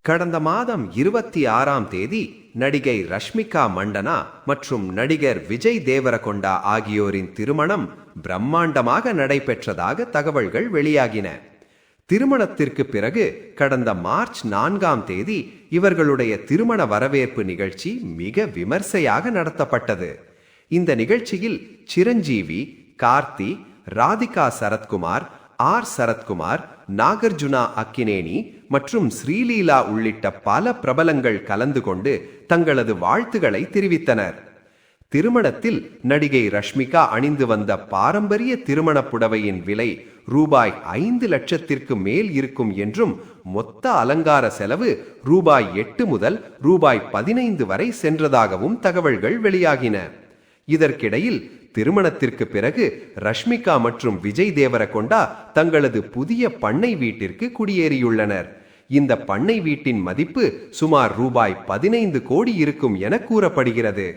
கடந்த மாதம் 26ஆம் தேதி நடிகை ரஷ்மிகா மண்டனா மற்றும் நடிகர் விஜய் தேவரகொண்டா ஆகியோரின் திருமணம் பிரம்மாண்டமாக நடைபெற்றதாக தகவல்கள் வெளியாகின. திருமணத்திற்கு பிறகு கடந்த மார்ச் 4ஆம் தேதி இவர்களுடைய திருமண வரவேற்பு நிகழ்ச்சி மிக விமர்சையாக நடத்தப்பட்டது. இந்த நிகழ்ச்சியில் சிரஞ்சீவி, கார்த்தி, ராதிகா சரத்குமார், ஆர் சரத்குமார், நாகார்ஜுனா அக்கினேனி மற்றும் ஸ்ரீலீலா உள்ளிட்ட பல பிரபலங்கள் கலந்து கொண்டு தங்களது வாழ்த்துக்களை தெரிவித்தனர். திருமணத்தில் நடிகை ரஷ்மிகா அணிந்து வந்த பாரம்பரிய திருமண புடவையின் விலை ரூபாய் 5 லட்சத்திற்கு மேல் இருக்கும் என்றும் மொத்த அலங்கார செலவு ரூபாய் 8 முதல் ரூபாய் 15 வரை சென்றதாகவும் தகவல்கள் வெளியாகின. இதற்கிடையில் திருமணத்திற்கு பிறகு ரஷ்மிகா மற்றும் விஜய் தேவரகொண்டா தங்களது புதிய பண்ணை வீட்டிற்கு குடியேறியுள்ளனர். இந்த பண்ணை வீட்டின் மதிப்பு சுமார் ரூபாய் 15 கோடி இருக்கும் என கூறப்படுகிறது.